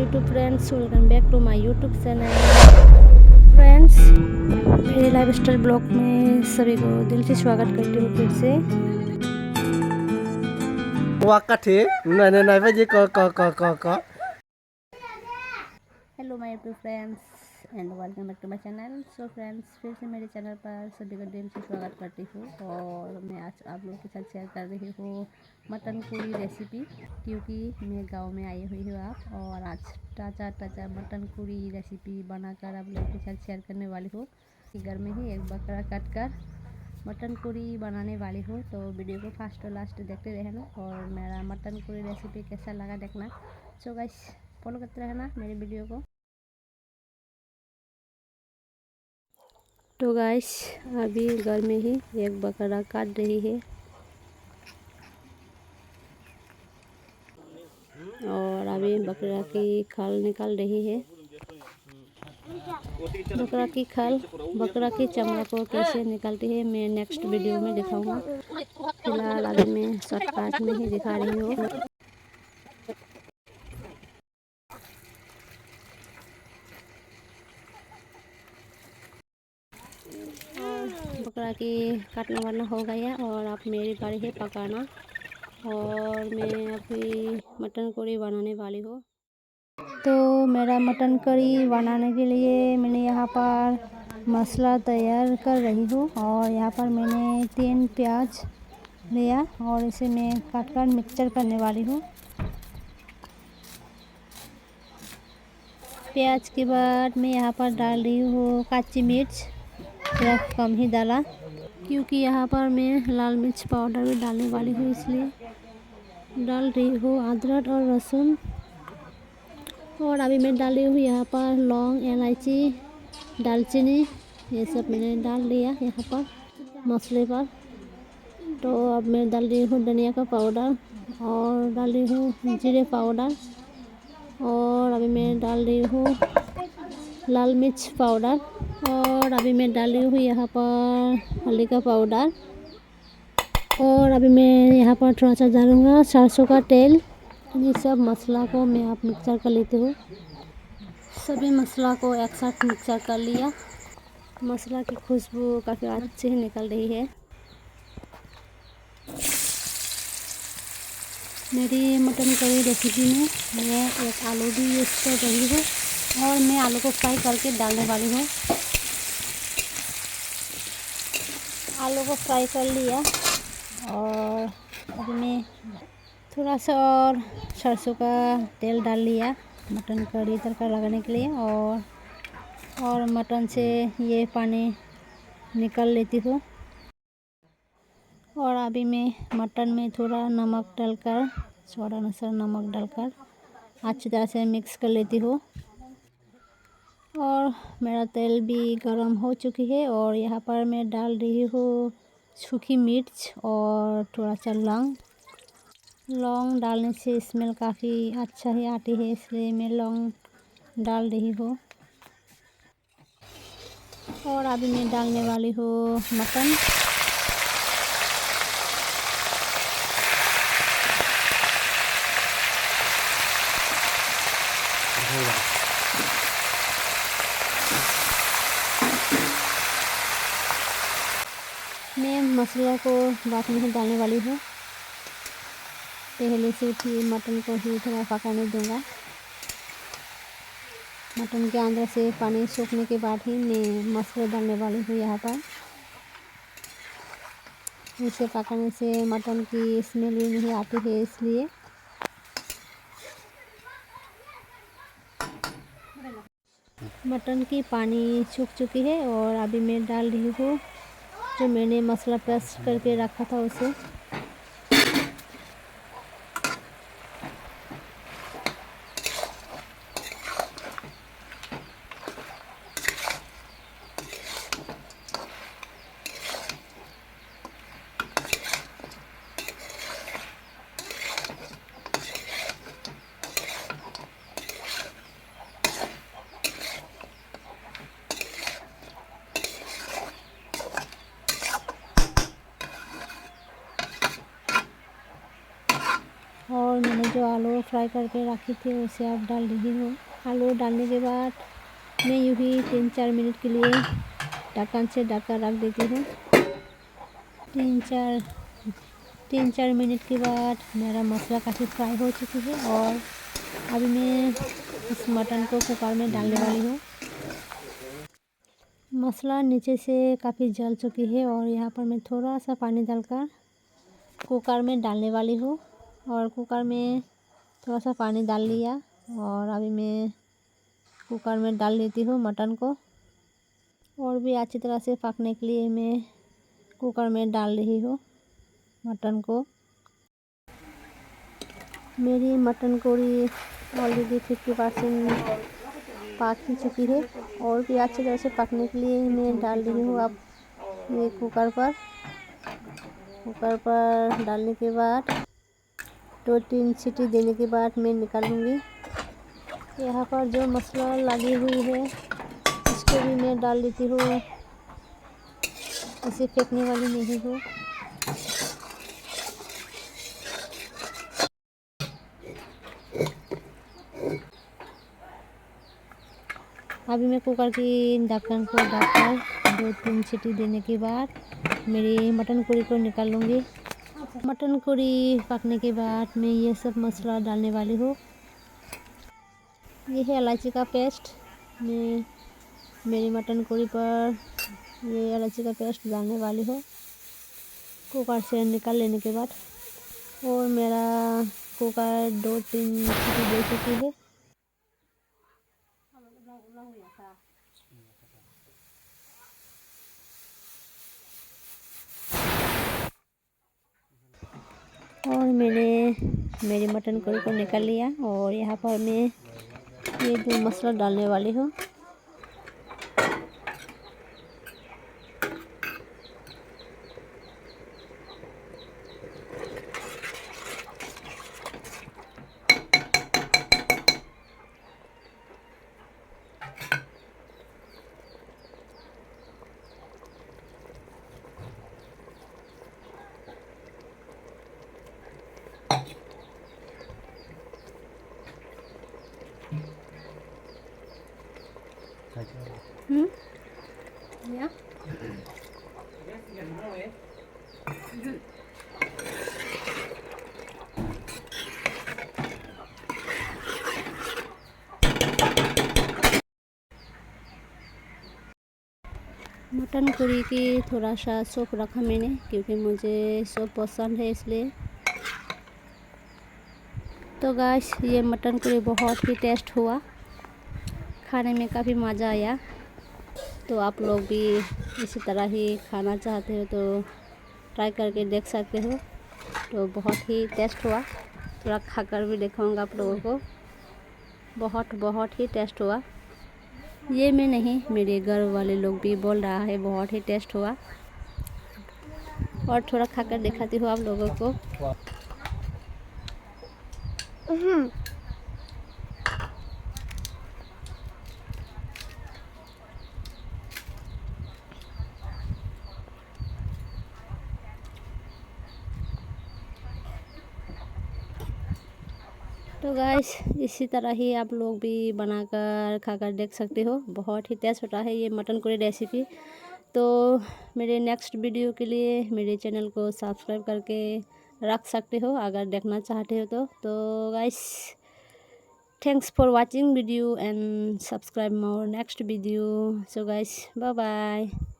YouTube friends, welcome back to my YouTube channel friends. मेरे lifestyle blog में सभी को दिल से स्वागत करती हूँ फिर से। Hello my YouTube friends and welcome back to my channel. So friends, फिर से मेरे चैनल पर सभी को दिल से स्वागत करती हूँ और मैं आज आप लोगों के साथ शेयर कर रही हूँ मटन पूरी रेसिपी, क्योंकि मैं गांव में आई हुई हूँ आप और आज ताज़ा ताज़ा मटन पूरी रेसिपी बनाकर आप लोगों के साथ शेयर करने वाली हूँ। घर में ही एक बकरा काट कर मटन पूरी बनाने वाली हूँ, तो वीडियो को फर्स्ट और लास्ट देखते रहना और मेरा मटन पूरी रेसिपी कैसा लगा देखना। सो गाइस, फॉलो करते रहना मेरे वीडियो को। तो गाइस, अभी घर में ही एक बकरा काट रही है और अभी बकरा की खाल निकाल रही है। बकरा की खाल, बकरा की चमड़ा को कैसे निकालती है मैं नेक्स्ट वीडियो में दिखाऊंगा। फिलहाल अभी मैं शॉर्टकट में ही दिखा रही हूँ। बकरा की काटना वाटना हो गया और अब मेरी बारी है पकाना और मैं अभी मटन करी बनाने वाली हूँ। तो मेरा मटन करी बनाने के लिए मैंने यहाँ पर मसाला तैयार कर रही हूँ और यहाँ पर मैंने 3 प्याज लिया और इसे मैं काट कर मिक्सचर करने वाली हूँ। प्याज के बाद मैं यहाँ पर डाल रही हूँ कच्ची मिर्च, थोड़ा कम ही डाला क्योंकि यहाँ पर मैं लाल मिर्च पाउडर भी डालने वाली हूँ, इसलिए डाल रही हूँ अदरक और लहसुन। और अभी मैं डाल रही हूँ यहाँ पर लौंग, इलायची, दालचीनी, ये सब मैंने डाल लिया यहाँ पर मसाले पर। तो अब मैं डाल रही हूँ धनिया का पाउडर और डाल रही हूँ जीरे पाउडर और अभी मैं डाल रही हूँ लाल मिर्च पाउडर और अभी मैं डाल रही हूँ यहाँ पर हल्दी का पाउडर और अभी मैं यहाँ पर थोड़ा सा डालूँगा सरसों का तेल। ये सब मसाला को मैं आप मिक्सर कर लेती हूँ। सभी मसाला को एक साथ मिक्सर कर लिया। मसाला की खुशबू काफ़ी अच्छी ही निकल रही है। मेरी मटन करी रेसिपी में मैं एक आलू भी यूज़ कर रही हूँ और मैं आलू को फ्राई करके डालने वाली हूँ। आलू को फ्राई कर लिया और अभी मैं थोड़ा सा और सरसों का तेल डाल लिया मटन करी तड़का लगाने के लिए और मटन से ये पानी निकाल लेती हूँ। और अभी मैं मटन में थोड़ा नमक डालकर, स्वाद अनुसार नमक डालकर अच्छी तरह से मिक्स कर लेती हूँ। और मेरा तेल भी गरम हो चुकी है और यहाँ पर मैं डाल रही हूँ सूखी मिर्च और थोड़ा सा लौंग डालने से स्मेल काफ़ी अच्छा ही आती है, इसलिए मैं लौंग डाल रही हूँ। और अभी मैं डालने वाली हूँ मटन। मैं मसाला को बाद में डालने वाली हूँ, पहले से ही मटन को ही थोड़ा पकाने दूँगा। मटन के अंदर से पानी सूखने के बाद ही मैं मसाला डालने वाली हूँ यहाँ पर। इसे पकाने से मटन की स्मेल भी नहीं आती है, इसलिए मटन की पानी सूख चुकी है और अभी मैं डाल रही हूँ जो मैंने मसाला पेस्ट करके रखा था उसे। फ्राई करके रखी थी उसे अब डाल रही हूँ। आलू डालने के बाद मैं यूँ ही 3-4 मिनट के लिए ढक्कन से ढककर रख देती हूँ। 3-4 मिनट के बाद मेरा मसाला काफ़ी फ्राई हो चुकी है और अभी मैं इस मटन को कुकर में डालने वाली हूँ। मसाला नीचे से काफ़ी जल चुकी है और यहाँ पर मैं थोड़ा सा पानी डालकर कुकर में डालने वाली हूँ। और कुकर में थोड़ा सा पानी डाल लिया और अभी मैं कुकर में डाल देती हूँ मटन को। और भी अच्छी तरह से पकने के लिए मैं कुकर में डाल रही हूँ मटन को। मेरी मटन करी ऑलरेडी 50% पक ही चुकी है और भी अच्छी तरह से पकने के लिए मैं डाल रही हूँ अब ये कुकर पर डालने के बाद 2-3 सीटी देने के बाद मैं निकालूंगी। यहाँ पर जो मसाला लगी हुई है इसको भी मैं डाल देती हूँ, इसे फेंकने वाली नहीं हूँ। अभी मैं कुकर की ढक्कन को ढककर 2-3 सीटी देने के बाद मेरी मटन करी को निकाल लूँगी। मटन करी पकने के बाद मैं ये सब मसाला डालने वाली हूँ। ये है इलायची का पेस्ट, मैं मेरी मटन करी पर ये इलायची का पेस्ट डालने वाली हूँ कुकर से निकाल लेने के बाद। और मेरा कुकर 2-3 सीटी दे चुकी है। और मेरी मटन करी को निकाल लिया और यहाँ पर मैं ये जो मसाला डालने वाली हूँ। Ja. मटन करी की थोड़ा सा सूप रखा मैंने क्योंकि मुझे सूप पसंद है इसलिए। तो गाइस ये मटन करी बहुत ही टेस्ट हुआ, खाने में काफ़ी मज़ा आया। तो आप लोग भी इसी तरह ही खाना चाहते हो तो ट्राई करके देख सकते हो। तो बहुत ही टेस्ट हुआ, थोड़ा खाकर भी दिखाऊंगा आप लोगों को। बहुत ही टेस्ट हुआ। ये मैं नहीं, मेरे घर वाले लोग भी बोल रहा है बहुत ही टेस्ट हुआ। और थोड़ा खाकर दिखाती हूँ आप लोगों को। तो गाइस इसी तरह ही आप लोग भी बनाकर खाकर देख सकते हो, बहुत ही टेस्ट होता है ये मटन करी रेसिपी। तो मेरे नेक्स्ट वीडियो के लिए मेरे चैनल को सब्सक्राइब करके रख सकते हो अगर देखना चाहते हो तो guys thanks for watching video and subscribe more next video. So guys bye bye.